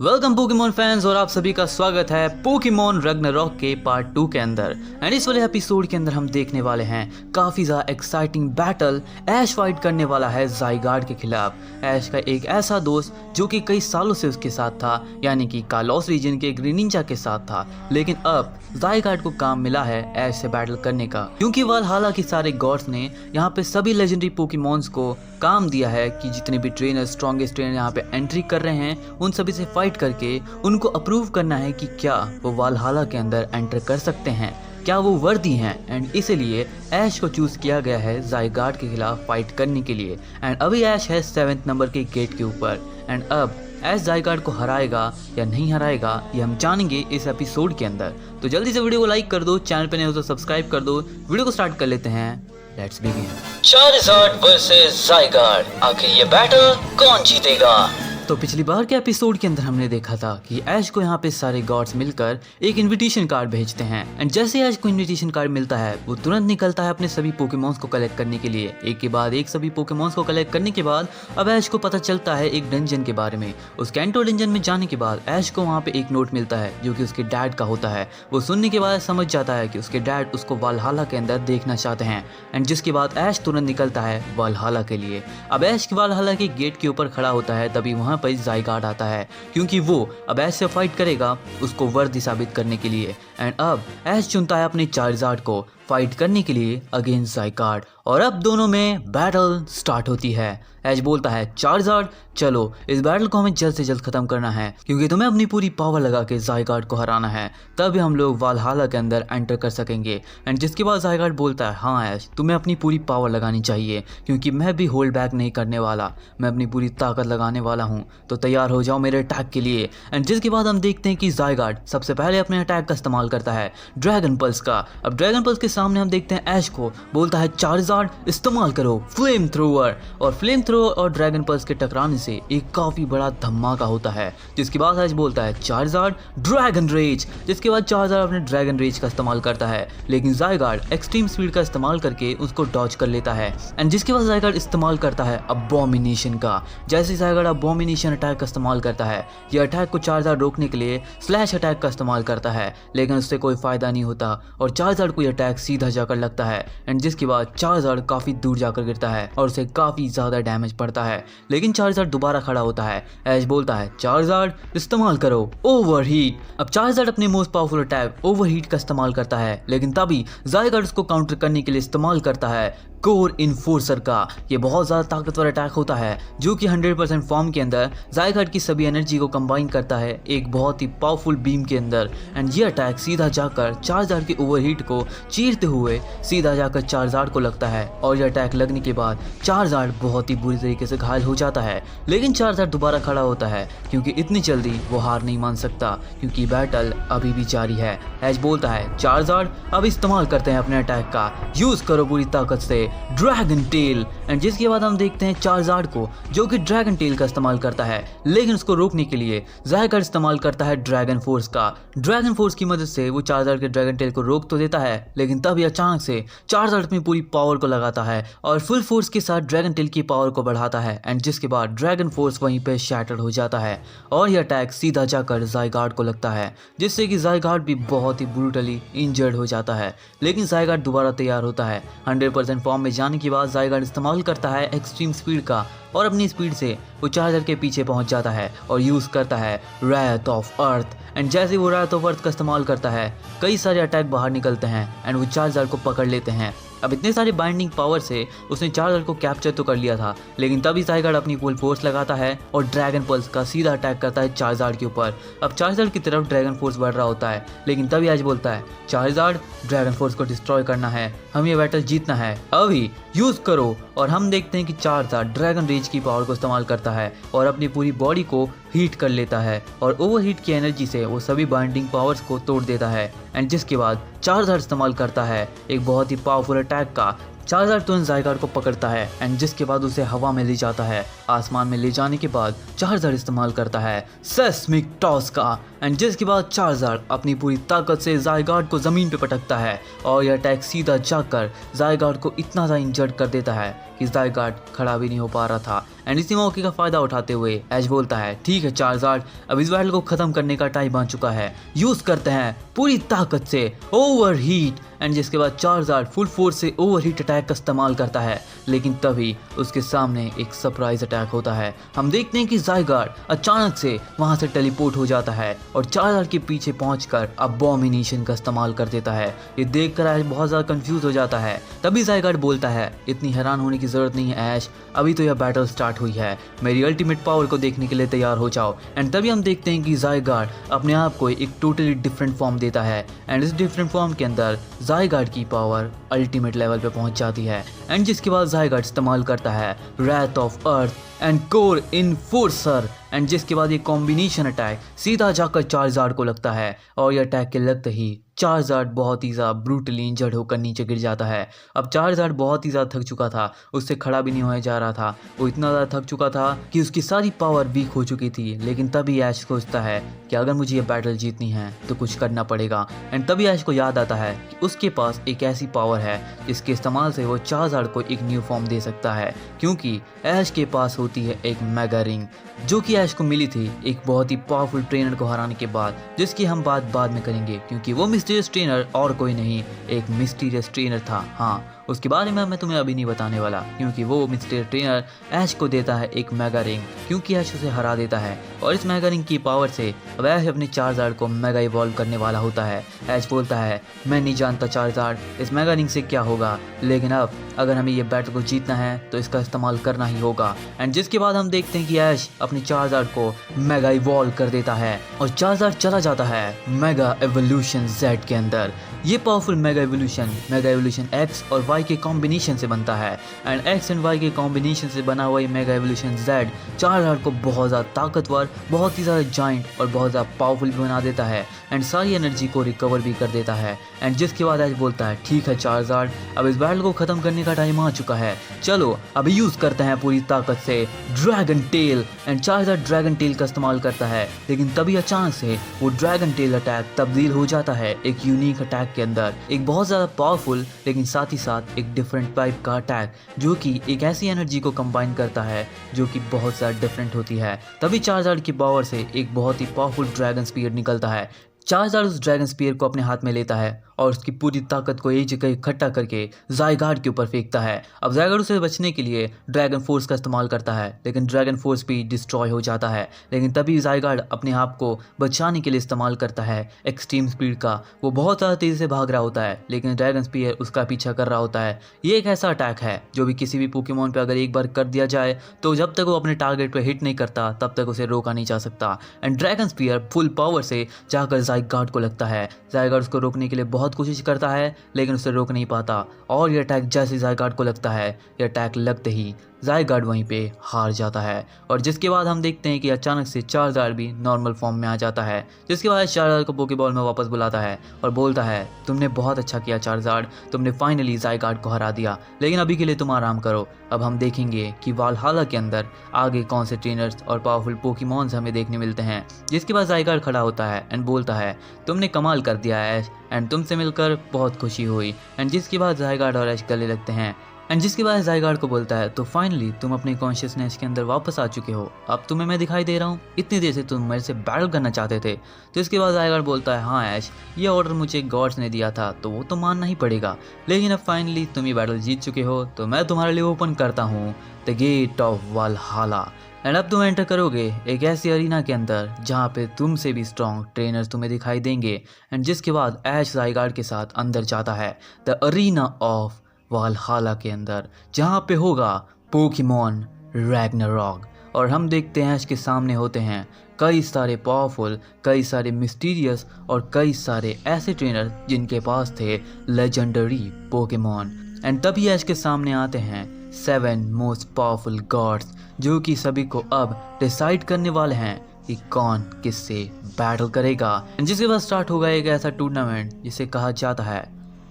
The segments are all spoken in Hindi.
वेलकम पोकेमॉन फैंस और आप सभी का स्वागत है पोकेमॉन रग्नारॉक के पार्ट 2 के अंदर। एंड इस वाले एपिसोड के अंदर हम देखने वाले हैं काफ़ी ज़्यादा एक्साइटिंग बैटल। ऐश फाइट करने वाला है ज़ाइगार्ड के खिलाफ। ऐश का एक ऐसा दोस्त जो कि कई सालों से उसके साथ था, यानी कि कालोस रीजन के ग्रीन निंजा के साथ था, लेकिन अब ज़ाइगार्ड को काम मिला है ऐश से बैटल करने का, क्योंकि वालहाला के सारे गॉड्स ने यहाँ पे सभी लेजेंडरी पोकेमॉन्स को काम दिया है कि जितने भी ट्रेनर स्ट्रॉन्गेस्ट ट्रेनर यहाँ पे एंट्री कर रहे हैं उन सभी से फाइट करके उनको अप्रूव करना है कि क्या वो वालहाला के अंदर एंटर कर सकते हैं, क्या वो वर्दी हैं। एंड इसीलिए ऐश को चूज किया गया है ज़ाइगार्ड के खिलाफ फाइट करने के लिए। एंड अभी ऐश है 7th नंबर के गेट के ऊपर। एंड अब ऐश ज़ाइगार्ड को हराएगा या नहीं हराएगा ये हम जानेंगे इस एपिसोड के अंदर। तो जल्दी से वीडियो को लाइक कर दो, चैनल पे नए हो तो सब्सक्राइब कर दो। वीडियो को स्टार्ट कर लेते हैं, लेट्स बिगिन। चार्जर्ड वर्सेस ज़ाइगार्ड, आखिर ये बैटल कौन जीतेगा? तो पिछली बार के एपिसोड के अंदर हमने देखा था कि ऐश को यहाँ पे सारे गॉड्स मिलकर एक इनविटेशन कार्ड भेजते हैं। एंड जैसे ऐश को इनविटेशन कार्ड मिलता है वो तुरंत निकलता है अपने सभी पोकेमॉन्स को कलेक्ट करने के लिए। एक के बाद एक सभी पोकेमॉन्स को कलेक्ट करने के बाद अब ऐश को पता चलता है एक डंजन के बारे में। उस कैंटो डंजन में जाने के बाद ऐश को वहाँ पे एक नोट मिलता है जो कि उसके डैड का होता है। वो सुनने के बाद समझ जाता है कि उसके डैड उसको वालहाला के अंदर देखना चाहते हैं। एंड जिसके बाद ऐश तुरंत निकलता है वालहाला के लिए। अब ऐश वालहाला के गेट के ऊपर खड़ा होता है, तभी वहाँ पर ज़ाइगार्ड आता है, क्योंकि वो अब ऐश से फाइट करेगा उसको वर्दी साबित करने के लिए। एंड अब ऐश चुनता है अपने चार्जर्ड को फाइट करने के लिए अगेंस्ट ज़ाइगार्ड। और अब दोनों में बैटल स्टार्ट होती है। ऐश बोलता है चार्जर्ड चलो इस बैटल को हमें जल्द से जल्द खत्म करना है, क्योंकि तुम्हें अपनी पूरी पावर लगा के ज़ाइगार्ड को हराना है, तभी हम लोग वालहाला के अंदर एंटर कर सकेंगे। एंड जिसके बाद ज़ाइगार्ड बोलता है हाँ ऐश तुम्हें अपनी पूरी पावर लगानी चाहिए, क्योंकि मैं भी होल्ड बैक नहीं करने वाला, मैं अपनी पूरी ताकत लगाने वाला हूँ, तो तैयार हो जाओ मेरे अटैक के लिए। एंड जिसके बाद हम देखते हैं कि ज़ाइगार्ड सबसे पहले अपने अटैक का इस्तेमाल करता है ड्रैगन पल्स का। अब ड्रैगन पल्स के सामने हम देखते हैं ऐश को, बोलता है चार्जर्ड इस्तेमाल करो फ्लेम थ्रोअर। और फ्लेम थ्रोअर और ड्रैगन पल्स के टकराने से एक काफी बड़ा धमाका होता है। जिसके बाद ऐश बोलता है चार्जर्ड ड्रैगन रेज। जिसके बाद चार्जर्ड अपने ड्रैगन रेज का इस्तेमाल करता है, लेकिन ज़ाइगार्ड एक्सट्रीम स्पीड का इस्तेमाल करके उसको डॉज कर लेता है। एंड जिसके बाद ज़ाइगार्ड इस्तेमाल करता है अबॉमिनेशन का। जैसे ज़ाइगार्ड अबॉमिनेशन अटैक का इस्तेमाल करता है, यह अटैक को चार्जर्ड रोकने के लिए स्लैश अटैक का इस्तेमाल करता है, लेकिन उससे कोई फायदा नहीं होता और चार्जर्ड को यह अटैक सीधा जाकर लगता है। एंड जिसके बाद चार्जर्ड काफी दूर जाकर गिरता है और उसे काफी ज्यादा डैमेज पड़ता है, लेकिन चार्जर्ड दोबारा खड़ा होता है। ऐश बोलता है चार्जर्ड इस्तेमाल करो ओवरहीट। अब चार्जर्ड अपने मोस्ट पावरफुल अटैक ओवरहीट का इस्तेमाल करता है, लेकिन तभी ज़ाइगार्ड उसको काउंटर करने के लिए इस्तेमाल करता है कोर इन्फोर्सर का। ये बहुत ज़्यादा ताकतवर अटैक होता है जो कि 100% फॉर्म के अंदर ज़ाइगार्ड की सभी एनर्जी को कंबाइन करता है एक बहुत ही पावरफुल बीम के अंदर। एंड ये अटैक सीधा जाकर चार्जर्ड के ओवरहीट को चीरते हुए सीधा जाकर चार्जर्ड को लगता है। और यह अटैक लगने के बाद चार्जर्ड बहुत ही बुरी तरीके से घायल हो जाता है, लेकिन चार्जर्ड दोबारा खड़ा होता है, क्योंकि इतनी जल्दी वो हार नहीं मान सकता, क्योंकि बैटल अभी भी जारी है। ऐश बोलता है चार्जर्ड अब इस्तेमाल करते हैं अपने अटैक का, यूज़ करो पूरी ताकत से ड्रैगन टेल। एंड जिसके बाद हम देखते हैं चार्जर्ड को जो कि ड्रैगन टेल का इस्तेमाल करता है, लेकिन उसको रोकने के लिए ज़ाइगार्ड इस्तेमाल करता है ड्रैगन फोर्स का। ड्रैगन फोर्स की मदद से वो चार्जर्ड के ड्रैगन टेल को रोक तो देता है, लेकिन तभी अचानक से चार्जर्ड अपनी पूरी पावर को लगाता है और फुल फोर्स के साथ ड्रैगन टेल की पावर को बढ़ाता है। एंड जिसके बाद ड्रैगन फोर्स वहीं पे शैटर्ड हो जाता है और यह अटैक सीधा जाकर ज़ाइगार्ड को लगता है, जिससे कि ज़ाइगार्ड भी बहुत ही ब्रूटली इंजर्ड हो जाता है। लेकिन ज़ाइगार्ड दोबारा तैयार होता है। 100% फॉर्म में जाने के बाद ज़ाइगार्ड इस्तेमाल करता है एक्सट्रीम स्पीड का और अपनी स्पीड से वो चार्जर के पीछे पहुंच जाता है और यूज़ करता है रैथ ऑफ अर्थ। एंड जैसे वो रैथ ऑफ अर्थ का इस्तेमाल करता है कई सारे अटैक बाहर निकलते हैं एंड वो चार्जर को पकड़ लेते हैं। अब इतने सारे बाइंडिंग पावर से उसने चार्जर को कैप्चर तो कर लिया था, लेकिन तभी ज़ाइगार्ड अपनी फुल फोर्स लगाता है और ड्रैगन पल्स का सीधा अटैक करता है चार्जर्ड के ऊपर। अब चार्जर्ड की तरफ ड्रैगन फोर्स बढ़ रहा होता है, लेकिन तभी ऐश बोलता है चार्जर्ड ड्रैगन फोर्स को डिस्ट्रॉय करना है, हम ये बैटल जीतना है, अभी यूज़ करो। और हम देखते हैं कि चार्जर्ड ड्रैगन रेज की पावर को इस्तेमाल करता है और अपनी पूरी बॉडी को हीट कर लेता है और ओवरहीट की एनर्जी से वो सभी बाइंडिंग पावर्स को तोड़ देता है। एंड जिसके बाद चार्जर्ड इस्तेमाल करता है एक बहुत ही पावरफुल अटैक का। चार्जर्ड तुरंत ज़ाइगार्ड को पकड़ता है एंड जिसके बाद उसे हवा में ले जाता है। आसमान में ले जाने के बाद चार्जर्ड इस्तेमाल करता है सेस्मिक टॉस का। एंड जिसके बाद चार्जर्ड अपनी पूरी ताकत से ज़ाइगार्ड को ज़मीन पे पटकता है और यह अटैक सीधा जाकर ज़ाइगार्ड को इतना ज़्यादा इंजर्ड कर देता है कि ज़ाइगार्ड खड़ा भी नहीं हो पा रहा था। एंड इसी मौके का फायदा उठाते हुए ऐश बोलता है ठीक है चार्जार्ड, अब इस बैटल को खत्म करने का टाइम आ चुका है, यूज करते हैं पूरी ताकत से ओवरहीट। एंड जिसके बाद चार्जार्ड फुल फोर्स से ओवरहीट अटैक का इस्तेमाल करता है, लेकिन तभी उसके सामने एक सरप्राइज अटैक होता है। हम देखते हैं कि ज़ाइगार्ड अचानक से वहां से टेलीपोर्ट हो जाता है और चार्जार्ड के पीछे पहुंचकर अबॉमिनेशन का इस्तेमाल कर देता है। ये देखकर ऐश बहुत ज़्यादा कंफ्यूज हो जाता है। तभी ज़ाइगार्ड बोलता है इतनी हैरान होने की जरूरत नहीं है ऐश, अभी तो यह बैटल स्टार्ट हुई है, मेरी अल्टीमेट पावर को देखने के लिए तैयार हो जाओ। एंड तभी हम देखते हैं कि ज़ाइगार्ड अपने आप को एक टोटली डिफरेंट फॉर्म देता है एंड इस डिफरेंट फॉर्म के अंदर ज़ाइगार्ड की पावर अल्टीमेट लेवल पे पहुंच जाती है। एंड जिसके बाद ज़ाइगार्ड इस्तेमाल करता है wrath of earth and core enforcer. And जिसके बाद ये कॉम्बिनेशन अटैक सीधा जाकर चार्जार्ड को लगता है और ये अटैक के लगते ही चार्जार्ड बहुत ही ज़्यादा ब्रूटली इंजर्ड होकर नीचे गिर जाता है। अब चार्जार्ड बहुत ही ज़्यादा थक चुका था, उससे खड़ा भी नहीं होया जा रहा था, वो इतना ज़्यादा थक चुका था कि उसकी सारी पावर वीक हो चुकी थी। लेकिन तभी ऐश सोचता है कि अगर मुझे ये बैटल जीतनी है तो कुछ करना पड़ेगा। एंड तभी ऐश को याद आता है कि उसके पास एक ऐसी पावर है जिसके इस्तेमाल से वो चार्जार्ड को एक न्यू फॉर्म दे सकता है, क्योंकि ऐश के पास होती है एक मेगा रिंग जो कि ऐश को मिली थी एक बहुत ही पावरफुल ट्रेनर को हराने के बाद, जिसकी हम बात बाद में करेंगे क्योंकि वो मिस्टीरियस ट्रेनर और कोई नहीं एक मिस्टीरियस ट्रेनर था। हाँ, उसके बारे में मैं तुम्हें अभी नहीं बताने वाला क्योंकि वो मिस्टीरियस ट्रेनर ऐश को देता है एक मेगा रिंग, क्योंकि ऐश उसे हरा देता है और इस मेगा रिंग की पावर से अब ऐश अपने चार्जार्ड को मेगा इवॉल्व करने वाला होता है। ऐश बोलता है मैं नहीं जानता चार्जार्ड इस मेगा रिंग से क्या होगा, लेकिन अब अगर हमें ये बैटल को जीतना है तो इसका इस्तेमाल करना ही होगा। एंड जिसके बाद हम देखते हैं कि ऐश अपने चार्जार्ड को मेगा इवॉल्व कर देता है और चार्जार्ड चला जाता है मेगा एवोल्यूशन Z के अंदर। ये पावरफुल मेगा एवोल्यूशन X और Y के कॉम्बिनेशन से बनता है एंड X एंड Y के कॉम्बिनेशन से बना हुआ ये मेगा एवोल्यूशन Z चार्जार्ड को बहुत ज़्यादा ताकतवर, बहुत ही ज़्यादा जाइंट और बहुत ज़्यादा पावरफुल बना देता है एंड सारी एनर्जी को रिकवर भी कर देता है। एंड जिसके बाद ऐश बोलता है ठीक है चार्जार्ड, अब इस बैटल को ख़त्म करने का टाइम आ चुका है, चलो अभी यूज़ करते हैं पूरी ताकत से dragon tell. And Charizard dragon tell का इस्तेमाल करता है, लेकिन तभी अचानक से वो ड्रैगन टेल अटैक तब्दील हो जाता है एक यूनिक अटैक के अंदर, एक बहुत ज़्यादा पावरफुल लेकिन साथ ही साथ एक डिफरेंट टाइप का अटैक जो कि एक ऐसी एनर्जी को कंबाइन करता है जो कि बहुत ज़्यादा डिफरेंट होती है। तभी चार्जार्ड की पावर से एक बहुत ही पावरफुल ड्रैगन स्पीयर निकलता है। चार्जार्ड उस ड्रैगन स्पीयर को अपने हाथ में लेता है और उसकी पूरी ताकत को एक जगह इकट्ठा करके ज़ाइगार्ड के ऊपर फेंकता है। अब ज़ाइगार्ड उसे बचने के लिए ड्रैगन फोर्स का इस्तेमाल करता है, लेकिन ड्रैगन फोर्स भी डिस्ट्रॉय हो जाता है। लेकिन तभी ज़ाइगार्ड अपने आप को बचाने के लिए इस्तेमाल करता है एक्सट्रीम स्पीड का। वो बहुत ज़्यादा तेज़ी से भाग रहा होता है, लेकिन ड्रैगन स्पीयर उसका पीछा कर रहा होता है। ये एक ऐसा अटैक है जो भी किसी भी पोकेमॉन पर अगर एक बार कर दिया जाए तो जब तक वो अपने टारगेट पर हिट नहीं करता तब तक उसे रोका नहीं जा सकता। And dragon spear full power से जाकर ज़ाइगार्ड को लगता है। ज़ाइगार्ड उसको रोकने के लिए बहुत कोशिश करता है, लेकिन उसे रोक नहीं पाता और ये अटैक जैसे ज़ाइगार्ड को लगता है, ये अटैक लगते ही ज़ाइगार्ड वहीं पे हार जाता है। और जिसके बाद हम देखते हैं कि अचानक से चार्जार्ड भी नॉर्मल फॉर्म में आ जाता है, जिसके बाद चार्जार्ड को पोकेबॉल में वापस बुलाता है और बोलता है तुमने बहुत अच्छा किया चार्जार्ड, तुमने फाइनली ज़ाइगार्ड को हरा दिया, लेकिन अभी के लिए तुम आराम करो। अब हम देखेंगे कि वालहाला के अंदर आगे कौन से ट्रेनर्स और पावरफुल पोकेमॉन्स हमें देखने मिलते हैं। जिसके बाद ज़ाइगार्ड खड़ा होता है एंड बोलता है तुमने कमाल कर दिया ऐश, एंड तुमसे मिलकर बहुत खुशी हुई। एंड जिसके बाद ज़ाइगार्ड और ऐश गले लगते हैं एंड जिसके बाद ज़ाइगार्ड को बोलता है तो फाइनली तुम अपनी कॉन्शियसनेस के अंदर वापस आ चुके हो, अब तुम्हें मैं दिखाई दे रहा हूँ, इतनी देर से तुम मेरे से बैटल करना चाहते थे। तो इसके बाद ज़ाइगार्ड बोलता है हाँ ऐश, ये ऑर्डर मुझे गॉड्स ने दिया था तो वो तो मानना ही पड़ेगा, लेकिन अब फाइनली तुम ये बैटल जीत चुके हो तो मैं तुम्हारे लिए ओपन करता हूँ the gate of Valhalla. And अब तुम एंटर करोगे एक ऐसी अरीना के अंदर जहाँ पे तुमसे भी स्ट्रॉन्ग ट्रेनर्स तुम्हें दिखाई देंगे। एंड जिसके बाद ऐश ज़ाइगार्ड के साथ अंदर जाता है द अरीना ऑफ वालहाला के अंदर, जहाँ पे होगा पोकेमॉन रैग्नारॉक। और हम देखते हैं इसके सामने होते हैं कई सारे पावरफुल, कई सारे मिस्टीरियस और कई सारे ऐसे ट्रेनर जिनके पास थे लेजेंडरी पोकेमॉन। एंड तभी ऐश के सामने आते हैं 7 मोस्ट पावरफुल गॉड्स जो कि सभी को अब डिसाइड करने वाले हैं कि कौन किससे बैटल करेगा। जिसके बाद स्टार्ट होगा एक ऐसा टूर्नामेंट जिसे कहा जाता है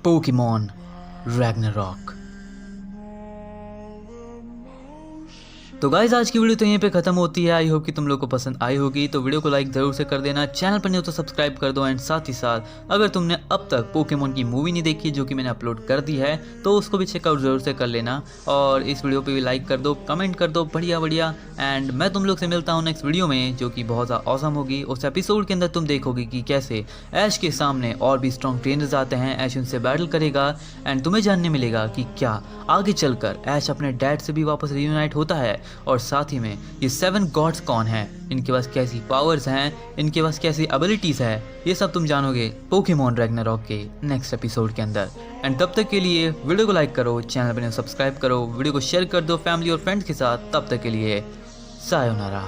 पोकेमॉन रैग्नारॉक। तो गाइज आज की वीडियो तो यहीं पे खत्म होती है। आई होप कि तुम लोग को पसंद आई होगी, तो वीडियो को लाइक जरूर से कर देना, चैनल पर नहीं हो तो सब्सक्राइब कर दो। एंड साथ ही साथ अगर तुमने अब तक पोकेमोन की मूवी नहीं देखी जो कि मैंने अपलोड कर दी है तो उसको भी चेकआउट जरूर से कर लेना। और इस वीडियो पे भी लाइक कर दो, कमेंट कर दो, बढ़िया बढ़िया। एंड मैं तुम लोग से मिलता हूँ नेक्स्ट वीडियो में जो कि बहुत ज़्यादा औसम होगी। उस एपिसोड के अंदर तुम देखोगे कि कैसे ऐश के सामने और भी स्ट्रॉन्ग ट्रेनर्स आते हैं, ऐश उनसे बैटल करेगा एंड तुम्हें जानने मिलेगा कि क्या आगे चलकर ऐश अपने डैड से भी वापस रियूनाइट होता है, और साथ ही में ये 7 गॉड्स कौन हैं, इनके पास कैसी पावर्स हैं, इनके पास कैसी एबिलिटीज़ है, ये सब तुम जानोगे पोकेमोन रैग्नारॉक के नेक्स्ट एपिसोड के अंदर। एंड तब तक के लिए वीडियो को लाइक करो, चैनल पर सब्सक्राइब करो, वीडियो को शेयर कर दो फैमिली और फ्रेंड्स के साथ। तब तक के लिए सायोनारा।